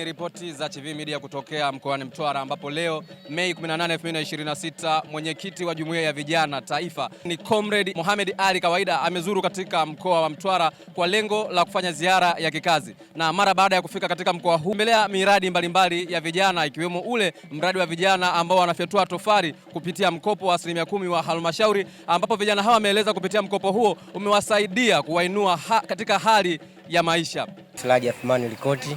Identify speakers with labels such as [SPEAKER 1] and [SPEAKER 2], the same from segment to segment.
[SPEAKER 1] Ripoti za TV Media kutokea mkoani Mtwara ambapo leo Mei 18, 2026 mwenyekiti wa Jumuiya ya Vijana Taifa ni Comrade Mohamed Ali Kawaida amezuru katika mkoa wa Mtwara kwa lengo la kufanya ziara ya kikazi, na mara baada ya kufika katika mkoa huu mbelea miradi mbalimbali ya vijana ikiwemo ule mradi wa vijana ambao wanafyatua tofali kupitia mkopo wa 10% wa halmashauri, ambapo vijana hawa wameeleza kupitia mkopo huo umewasaidia kuwainua katika hali ya maisha.
[SPEAKER 2] Siraji Athmani Likoti.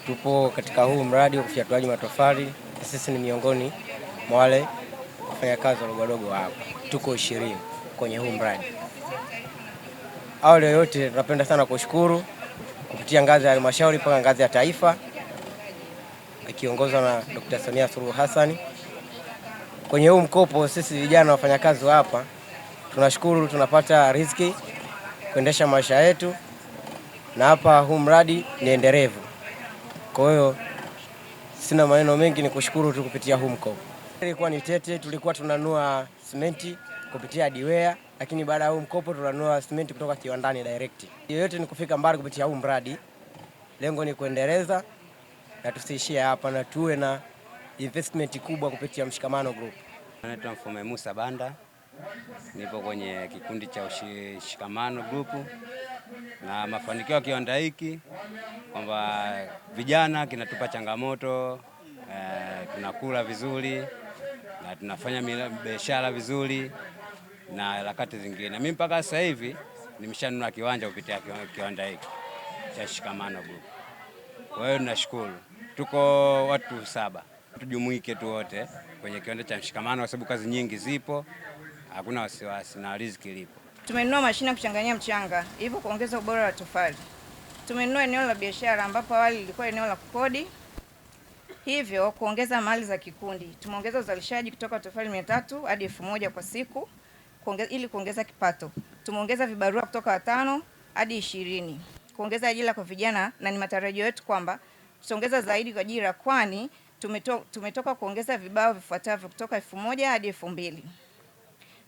[SPEAKER 2] Tupo katika huu mradi wa kufyatuaji matofali. Sisi ni miongoni mwa wale wafanyakazi wadogo hapa. Tuko 20 kwenye huu mradi. Awali yote tunapenda sana kushukuru kupitia ngazi ya halmashauri mpaka ngazi ya taifa ikiongozwa na Dr. Samia Suluhu Hassan. Kwenye huu mkopo sisi vijana wafanyakazi hapa tunashukuru, tunapata riziki kuendesha maisha yetu, na hapa huu mradi ni endelevu. Kwa hiyo sina maneno mengi, ni kushukuru tu kupitia huu mkopo. Ilikuwa ni tete, tulikuwa tunanunua simenti kupitia Diwea, lakini baada ya huu mkopo tunanunua simenti kutoka kiwandani direct. Yote ni kufika mbali kupitia huu mradi. Lengo ni kuendeleza na tusiishie hapa, na tuwe na investment kubwa kupitia Mshikamano Group.
[SPEAKER 3] Naitwa Mfaume Musa Banda. Nipo kwenye kikundi cha Mshikamano Group, na mafanikio ya kiwanda hiki kwamba vijana kinatupa changamoto, tunakula vizuri na tunafanya biashara vizuri na harakati zingine. Mimi mpaka sasa hivi nimeshanunua kiwanja kupitia kiwanda hiki cha Mshikamano Group. Kwa hiyo tunashukuru. Tuko watu 7. Tujumuike tu wote kwenye kiwanda cha Mshikamano kwa sababu kazi nyingi zipo, hakuna wasiwasi na riziki lipo.
[SPEAKER 4] Tumenunua mashine ya kuchanganyia mchanga, hivyo kuongeza ubora wa tofali. Tumenunua eneo la biashara ambapo awali lilikuwa eneo la kukodi, hivyo kuongeza mali za kikundi. Tumeongeza uzalishaji kutoka tofali 300 hadi 1000 kwa siku ili kuongeza kipato. Tumeongeza vibarua kutoka 5 hadi 20, kuongeza ajira kwa vijana, na ni matarajio yetu kwamba tutaongeza zaidi kwa ajira, kwani tumetoka kuongeza vibao vifuatavyo kutoka 1000 hadi 2000.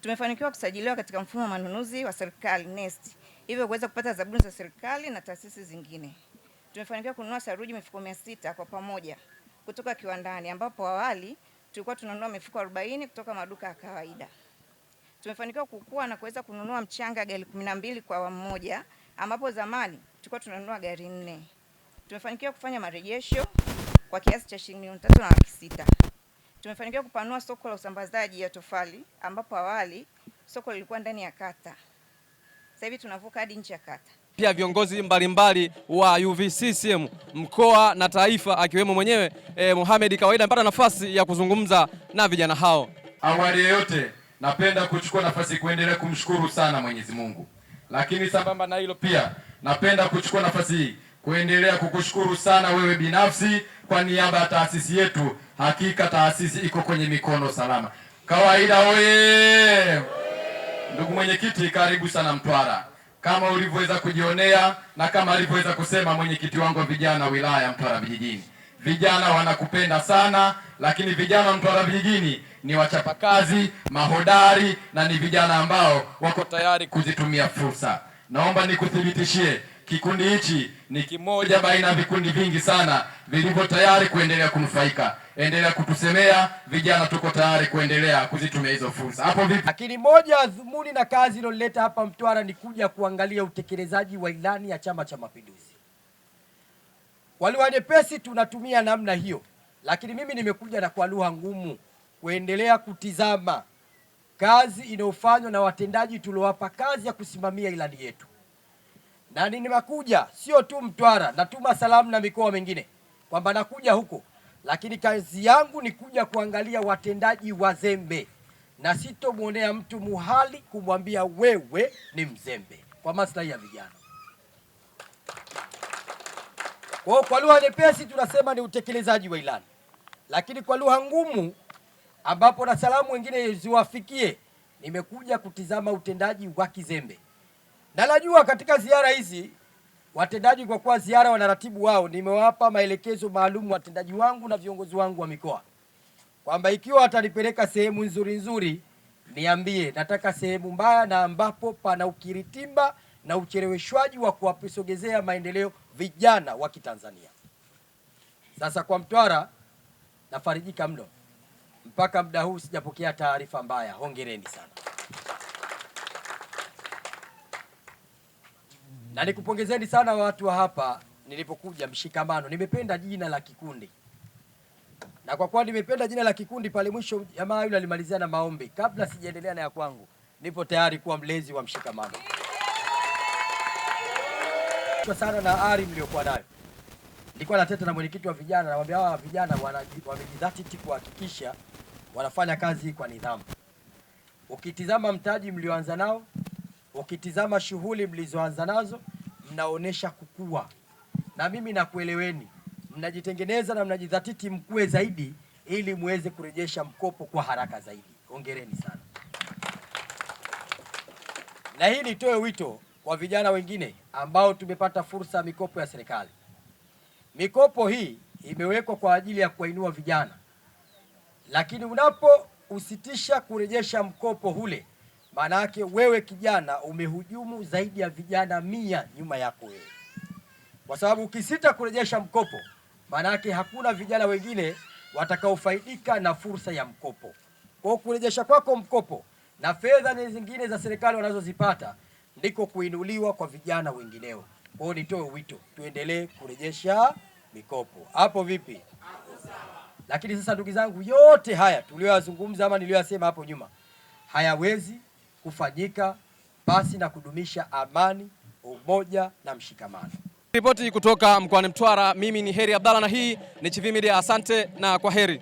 [SPEAKER 4] Tumefanikiwa kusajiliwa katika mfumo wa manunuzi wa serikali NeST, hivyo kuweza kupata zabuni za serikali na taasisi zingine. Tumefanikiwa kununua saruji mifuko 600 kwa pamoja kutoka kiwandani, ambapo awali tulikuwa tunanunua mifuko 40 kutoka maduka ya kawaida. Tumefanikiwa kukua na kuweza kununua mchanga gari 12 kwa awamu moja, ambapo zamani tulikuwa tunanunua gari 4. Tumefanikiwa kufanya marejesho kwa kiasi cha shilingi 3,600,000. Tumefanikiwa kupanua soko la usambazaji ya tofali, ambapo awali soko lilikuwa ndani ya kata. Sasa hivi tunavuka hadi nje ya kata.
[SPEAKER 1] Pia viongozi mbalimbali wa UVCCM mkoa na taifa akiwemo mwenyewe Mohamed Kawaida amepata nafasi ya kuzungumza na vijana hao.
[SPEAKER 5] Awali yote napenda kuchukua nafasi kuendelea kumshukuru sana Mwenyezi Mungu. Lakini sambamba na hilo pia napenda kuchukua nafasi hii kuendelea kukushukuru sana wewe binafsi kwa niaba ya taasisi yetu. Hakika taasisi iko kwenye mikono salama. Kawaida oye! Ndugu mwenyekiti, karibu sana Mtwara. Kama ulivyoweza kujionea na kama alivyoweza kusema mwenyekiti wangu wa vijana wilaya ya Mtwara vijijini, vijana wanakupenda sana, lakini vijana wa Mtwara vijijini ni wachapakazi, mahodari, na ni vijana ambao wako tayari kuzitumia fursa. Naomba nikuthibitishie kikundi hichi ni kimoja baina ya vikundi vingi sana vilivyo tayari kuendelea kunufaika. Endelea kutusemea, vijana tuko tayari kuendelea kuzitumia hizo fursa. Hapo vipi?
[SPEAKER 6] Lakini moja ya dhumuni na kazi iliyoleta hapa Mtwara ni kuja kuangalia utekelezaji wa ilani ya Chama cha Mapinduzi. Kwa lugha nyepesi tunatumia namna hiyo, lakini mimi nimekuja na kwa lugha ngumu kuendelea kutizama kazi inayofanywa na watendaji tuliowapa kazi ya kusimamia ilani yetu. Na nimekuja sio tu Mtwara, natuma salamu na mikoa mingine kwamba nakuja huko, lakini kazi yangu ni kuja kuangalia watendaji wazembe, na sitomwonea mtu muhali kumwambia wewe ni mzembe kwa maslahi ya vijana. Kwa lugha nyepesi tunasema ni utekelezaji wa ilani, lakini kwa lugha ngumu ambapo na salamu wengine ziwafikie, nimekuja kutizama utendaji wa kizembe. Na najua katika ziara hizi watendaji, kwa kuwa ziara wanaratibu wao, nimewapa maelekezo maalum watendaji wangu na viongozi wangu wa mikoa kwamba ikiwa watanipeleka sehemu nzuri niambie, nataka sehemu mbaya na ambapo pana ukiritimba na ucheleweshwaji wa kuwasogezea maendeleo vijana wa Kitanzania. Sasa kwa Mtwara nafarijika mno, mpaka muda huu sijapokea taarifa mbaya. Hongereni sana na nikupongezeni sana watu wa hapa. Nilipokuja Mshikamano, nimependa jina la kikundi, na kwa kuwa nimependa jina la kikundi, pale mwisho jamaa yule alimalizia na maombi. Kabla sijaendelea na ya kwangu, nipo tayari kuwa mlezi wa Mshikamano. Kwa sana na ari mliokuwa nayo. Nilikuwa nateta na mwenyekiti wa vijana, namwambia hawa vijana wamejidhatiti kuhakikisha wanafanya kazi kwa nidhamu. Ukitizama mtaji mlioanza nao, ukitizama shughuli mlizoanza nazo, mnaonesha kukua. Na mimi nakueleweni, mnajitengeneza na mnajidhatiti mkue zaidi ili muweze kurejesha mkopo kwa haraka zaidi. Hongereni sana. Na hii nitoe wito kwa vijana wengine ambao tumepata fursa ya mikopo ya serikali. Mikopo hii imewekwa kwa ajili ya kuwainua vijana, lakini unapohusitisha kurejesha mkopo ule, maana yake wewe kijana umehujumu zaidi ya vijana 100 nyuma yako wewe, kwa sababu ukisita kurejesha mkopo, maana yake hakuna vijana wengine watakaofaidika na fursa ya mkopo. Kwa kurejesha kwako mkopo na fedha zingine za serikali wanazozipata ndiko kuinuliwa kwa vijana wengineo. Kwa hiyo nitoe wito, tuendelee kurejesha mikopo. Hapo vipi? Lakini sasa ndugu zangu, yote haya tuliyozungumza ama niliyosema hapo nyuma hayawezi kufanyika basi na kudumisha amani, umoja na mshikamano.
[SPEAKER 1] Ripoti kutoka mkoani Mtwara, mimi ni Heri Abdalla na hii ni Chivihi Media. Asante na kwa heri.